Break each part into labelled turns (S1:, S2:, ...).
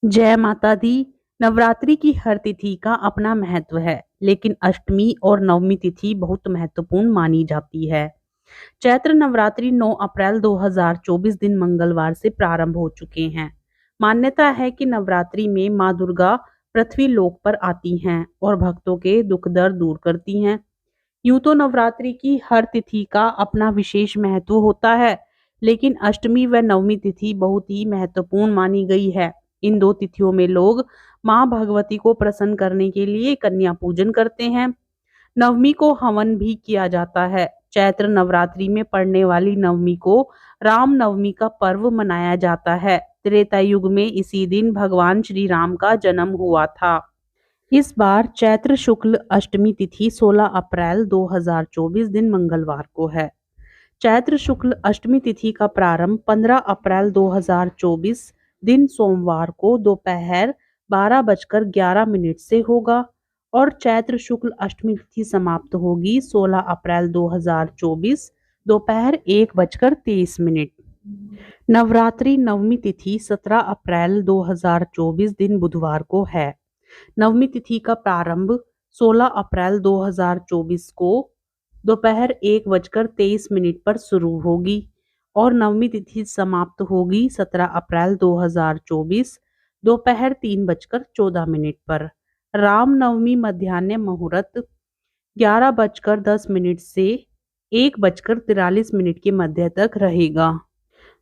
S1: जय माता दी। नवरात्रि की हर तिथि का अपना महत्व है, लेकिन अष्टमी और नवमी तिथि बहुत महत्वपूर्ण मानी जाती है। चैत्र नवरात्रि 9 अप्रैल 2024 दिन मंगलवार से प्रारंभ हो चुके हैं। मान्यता है कि नवरात्रि में मां दुर्गा पृथ्वी लोक पर आती हैं और भक्तों के दुख दर्द दूर करती हैं। यूं तो नवरात्रि की हर तिथि का अपना विशेष महत्व होता है, लेकिन अष्टमी व नवमी तिथि बहुत ही महत्वपूर्ण मानी गई है। इन दो तिथियों में लोग मां भगवती को प्रसन्न करने के लिए कन्या पूजन करते हैं। नवमी को हवन भी किया जाता है। चैत्र नवरात्रि में पड़ने वाली नवमी को राम नवमी का पर्व मनाया जाता है। त्रेता युग में इसी दिन भगवान श्री राम का जन्म हुआ था। इस बार चैत्र शुक्ल अष्टमी तिथि 16 अप्रैल 2024 दिन मंगलवार को है। चैत्र शुक्ल अष्टमी तिथि का प्रारंभ 15 अप्रैल 2024 दिन सोमवार को दोपहर 12:11 से होगा और चैत्र शुक्ल अष्टमी तिथि समाप्त होगी 16 अप्रैल 2024 दोपहर 1:23। नवरात्रि नवमी तिथि 17 अप्रैल 2024 दिन बुधवार को है। नवमी तिथि का प्रारंभ 16 अप्रैल 2024 को दोपहर 1:23 पर शुरू होगी और नवमी तिथि समाप्त होगी 17 अप्रैल 2024 दोपहर 3:14 पर। राम नवमी मध्याह्न मुहूर्त 11:10 से 1:43 के मध्य तक रहेगा।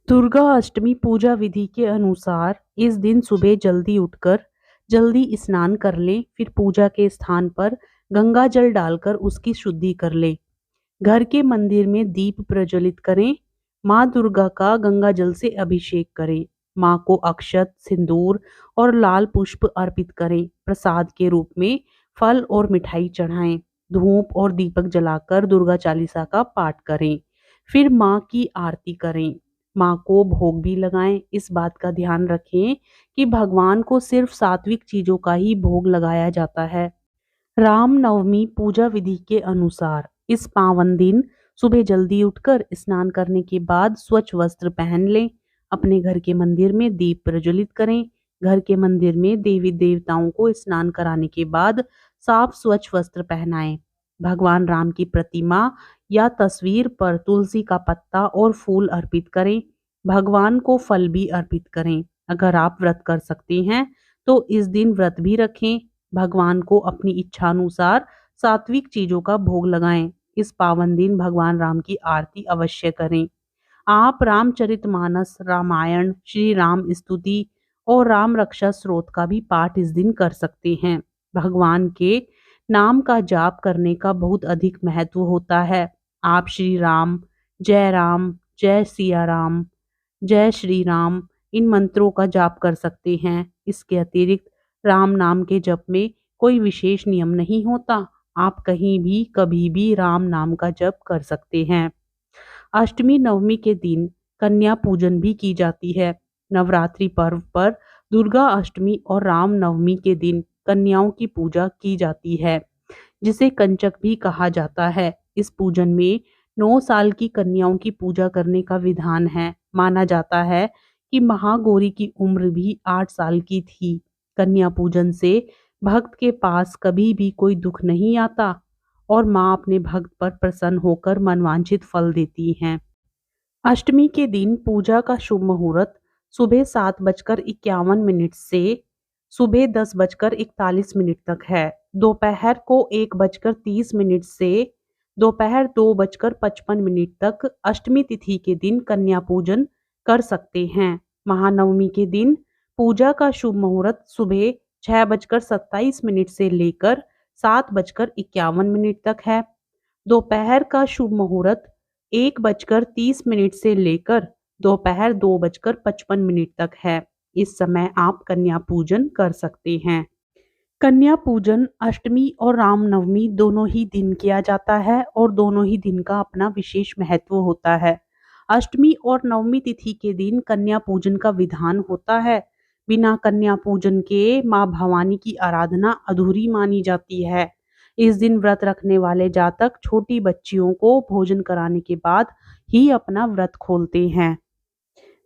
S1: दुर्गा अष्टमी पूजा विधि के अनुसार इस दिन सुबह जल्दी उठकर जल्दी स्नान कर लें, फिर पूजा के स्थान पर गंगा जल डालकर उसकी शुद्धि कर लें। घर के मंदिर में दीप प्रज्वलित करें। माँ दुर्गा का गंगा जल से अभिषेक करें। माँ को अक्षत, सिंदूर और लाल पुष्प अर्पित करें। प्रसाद के रूप में फल और मिठाई चढ़ाएं। धूप और दीपक जलाकर दुर्गा चालीसा का पाठ करें। फिर माँ की आरती करें। माँ को भोग भी लगाएं। इस बात का ध्यान रखें कि भगवान को सिर्फ सात्विक चीजों का ही भोग लगाया जाता है। राम नवमी पूजा विधि के अनुसार इस पावन दिन सुबह जल्दी उठकर स्नान करने के बाद स्वच्छ वस्त्र पहन लें। अपने घर के मंदिर में दीप प्रज्वलित करें। घर के मंदिर में देवी देवताओं को स्नान कराने के बाद साफ स्वच्छ वस्त्र पहनाएं। भगवान राम की प्रतिमा या तस्वीर पर तुलसी का पत्ता और फूल अर्पित करें। भगवान को फल भी अर्पित करें। अगर आप व्रत कर सकते हैं तो इस दिन व्रत भी रखें। भगवान को अपनी इच्छानुसार सात्विक चीजों का भोग लगाएं। इस पावन दिन भगवान राम की आरती अवश्य करें। आप रामचरितमानस, रामायण, श्री राम स्तुति और राम रक्षा स्तोत्र का भी पाठ इस दिन कर सकते हैं। भगवान के नाम का जाप करने का बहुत अधिक महत्व होता है। आप राम, जय सिया राम, जय श्री राम इन मंत्रों का जाप कर सकते हैं। इसके अतिरिक्त राम नाम के जप में कोई विशेष नियम नहीं होता। आप कहीं भी कभी भी राम नाम का जप कर सकते हैं। अष्टमी नवमी के दिन कन्या पूजन भी की जाती है। नवरात्रि पर्व पर दुर्गा अष्टमी और राम नवमी के दिन कन्याओं की पूजा की जाती है, जिसे कंचक भी कहा जाता है। इस पूजन में 9 साल की कन्याओं की पूजा करने का विधान है। माना जाता है कि महागौरी की उम्र भी 8 साल की थी। कन्या पूजन से भक्त के पास कभी भी कोई दुख नहीं आता और माँ अपने भक्त पर प्रसन्न होकर मनवांछित फल देती हैं। अष्टमी के दिन पूजा का शुभ मुहूर्त सुबह 7:51 से सुबह 10:41 तक है। दोपहर को 1:30 से दोपहर 2:55 तक अष्टमी तिथि के दिन कन्या पूजन कर सकते हैं। महानवमी के दिन पूजा का शुभ मुहूर्त सुबह 6:27 से लेकर 7:51 तक है। दोपहर का शुभ मुहूर्त 1:30 से लेकर दोपहर 2:55 तक है। इस समय आप कन्या पूजन कर सकते हैं। कन्या पूजन अष्टमी और रामनवमी दोनों ही दिन किया जाता है और दोनों ही दिन का अपना विशेष महत्व होता है। अष्टमी और नवमी तिथि के दिन कन्या पूजन का विधान होता है। बिना कन्या पूजन के माँ भवानी की आराधना अधूरी मानी जाती है। इस दिन व्रत रखने वाले जातक छोटी बच्चियों को भोजन कराने के बाद ही अपना व्रत खोलते हैं।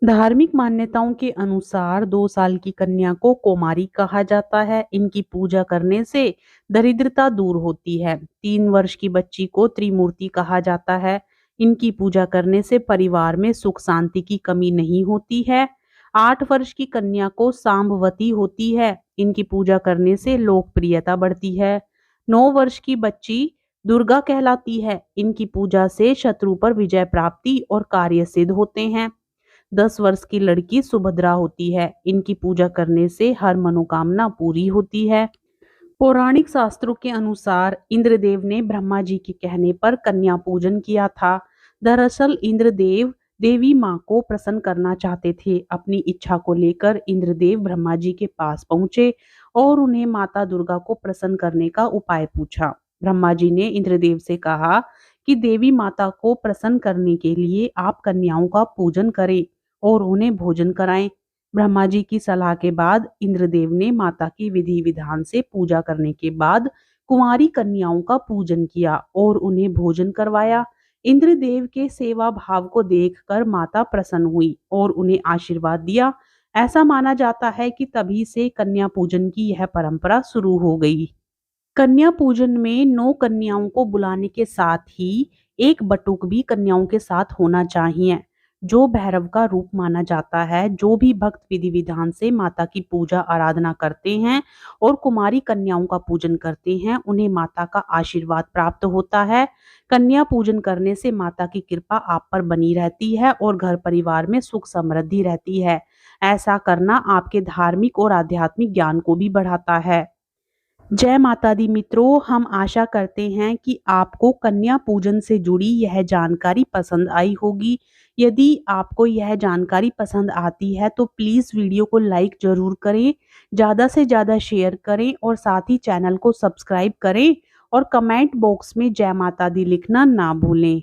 S1: धार्मिक मान्यताओं के अनुसार 2 साल की कन्या को कौमारी कहा जाता है। इनकी पूजा करने से दरिद्रता दूर होती है। 3 वर्ष की बच्ची को त्रिमूर्ति कहा जाता है। इनकी पूजा करने से परिवार में सुख शांति की कमी नहीं होती है। 8 वर्ष की कन्या को सांबवती होती है। इनकी पूजा करने से लोकप्रियता बढ़ती है। 9 वर्ष की बच्ची दुर्गा कहलाती है। इनकी पूजा से शत्रु पर विजय प्राप्ति और कार्य सिद्ध होते हैं। 10 वर्ष की लड़की सुभद्रा होती है। इनकी पूजा करने से हर मनोकामना पूरी होती है। पौराणिक शास्त्रों के अनुसार इंद्रदेव ने ब्रह्मा जी के कहने पर कन्या पूजन किया था। दरअसल इंद्रदेव देवी माँ को प्रसन्न करना चाहते थे। अपनी इच्छा को लेकर इंद्रदेव ब्रह्मा जी के पास पहुंचे और उन्हें माता दुर्गा को प्रसन्न करने का उपाय पूछा। ब्रह्मा जी ने इंद्रदेव से कहा कि देवी माता को प्रसन्न करने के लिए आप कन्याओं का पूजन करें और उन्हें भोजन कराएं। ब्रह्मा जी की सलाह के बाद इंद्रदेव ने माता की विधि विधान से पूजा करने के बाद कुंवारी कन्याओं का पूजन किया और उन्हें भोजन करवाया। इंद्रदेव के सेवा भाव को देखकर माता प्रसन्न हुई और उन्हें आशीर्वाद दिया। ऐसा माना जाता है कि तभी से कन्या पूजन की यह परंपरा शुरू हो गई। कन्या पूजन में 9 कन्याओं को बुलाने के साथ ही एक बटुक भी कन्याओं के साथ होना चाहिए, जो भैरव का रूप माना जाता है। जो भी भक्त विधि विधान से माता की पूजा आराधना करते हैं और कुमारी कन्याओं का पूजन करते हैं, उन्हें माता का आशीर्वाद प्राप्त होता है। कन्या पूजन करने से माता की कृपा आप पर बनी रहती है और घर परिवार में सुख समृद्धि रहती है। ऐसा करना आपके धार्मिक और आध्यात्मिक ज्ञान को भी बढ़ाता है। जय माता दी मित्रों, हम आशा करते हैं कि आपको कन्या पूजन से जुड़ी यह जानकारी पसंद आई होगी। यदि आपको यह जानकारी पसंद आती है तो प्लीज़ वीडियो को लाइक ज़रूर करें, ज़्यादा से ज़्यादा शेयर करें और साथ ही चैनल को सब्सक्राइब करें और कमेंट बॉक्स में जय माता दी लिखना ना भूलें।